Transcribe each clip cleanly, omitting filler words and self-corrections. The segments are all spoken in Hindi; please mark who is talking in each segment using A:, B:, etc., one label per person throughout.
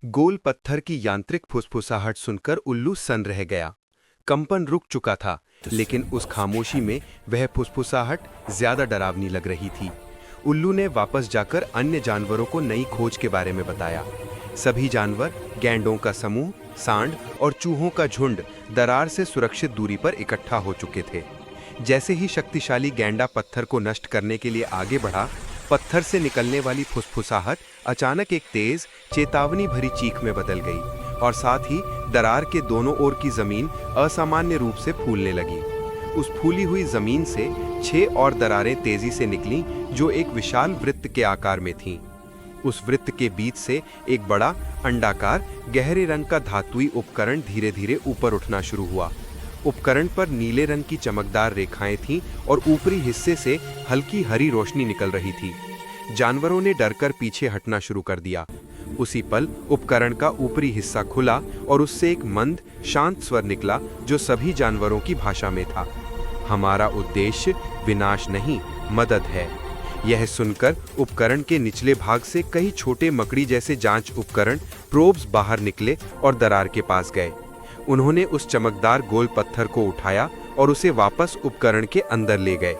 A: गोल पत्थर की यांत्रिक फुसफुसाहट सुनकर उल्लू सन रह गया। कंपन रुक चुका था, लेकिन उस खामोशी में वह फुसफुसाहट ज्यादा डरावनी लग रही थी। उल्लू ने वापस जाकर अन्य जानवरों को नई खोज के बारे में बताया। सभी जानवर, गैंडों का समूह, सांड और चूहों का झुंड दरार से सुरक्षित दूरी पर इकट्ठा हो चुके थे। जैसे ही शक्तिशाली गैंडा पत्थर को नष्ट करने के लिए आगे बढ़ा, पत्थर से निकलने वाली फुसफुसाहट अचानक एक तेज, चेतावनी भरी चीख में बदल गई और साथ ही दरार के दोनों ओर की जमीन असामान्य रूप से फूलने लगी। उस फूली हुई जमीन से 6 और दरारें तेजी से निकलीं, जो एक विशाल वृत्त के आकार में थीं। उस वृत्त के बीच से एक बड़ा, अंडाकार, गहरे रंग का धातुई उपकरण धीरे धीरे ऊपर उठना शुरू हुआ। उपकरण पर नीले रंग की चमकदार रेखाएं थीं और ऊपरी हिस्से से हल्की हरी रोशनी निकल रही थी। जानवरों ने डरकर पीछे हटना शुरू कर दिया। उसी पल उपकरण का ऊपरी हिस्सा खुला और उससे एक मंद, शांत स्वर निकला, जो सभी जानवरों की भाषा में था। हमारा उद्देश्य विनाश नहीं, मदद है। यह सुनकर उपकरण के निचले भाग से कई छोटे मकड़ी जैसे जांच उपकरण, प्रोब्स, बाहर निकले और दरार के पास गए। उन्होंने उस चमकदार गोल पत्थर को उठाया और उसे वापस उपकरण के अंदर ले गए।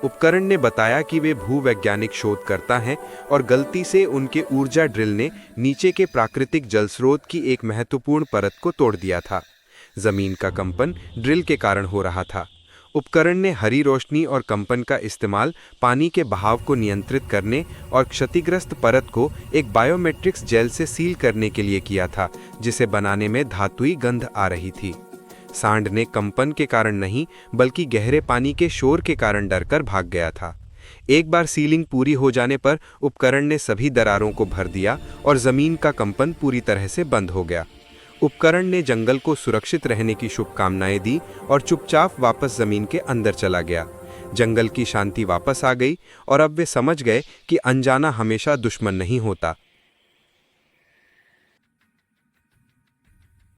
A: उपकरण ने बताया कि वे भूवैज्ञानिक शोधकर्ता हैं और गलती से उनके ऊर्जा ड्रिल ने नीचे के प्राकृतिक जल स्रोत की एक महत्वपूर्ण परत को तोड़ दिया था। जमीन का कंपन ड्रिल के कारण हो रहा था। उपकरण ने हरी रोशनी और कंपन का इस्तेमाल पानी के बहाव को नियंत्रित करने और क्षतिग्रस्त परत को एक बायोमेट्रिक्स जेल से सील करने के लिए किया था, जिसे बनाने में धातुई गंध आ रही थी। सांड ने कंपन के कारण नहीं, बल्कि गहरे पानी के शोर के कारण डरकर भाग गया था। एक बार सीलिंग पूरी हो जाने पर उपकरण ने सभी दरारों को भर दिया और जमीन का कंपन पूरी तरह से बंद हो गया। उपकरण ने जंगल को सुरक्षित रहने की शुभकामनाएं दी और चुपचाप वापस जमीन के अंदर चला गया। जंगल की शांति वापस आ गई और अब वे समझ गए कि अनजाना हमेशा दुश्मन नहीं होता।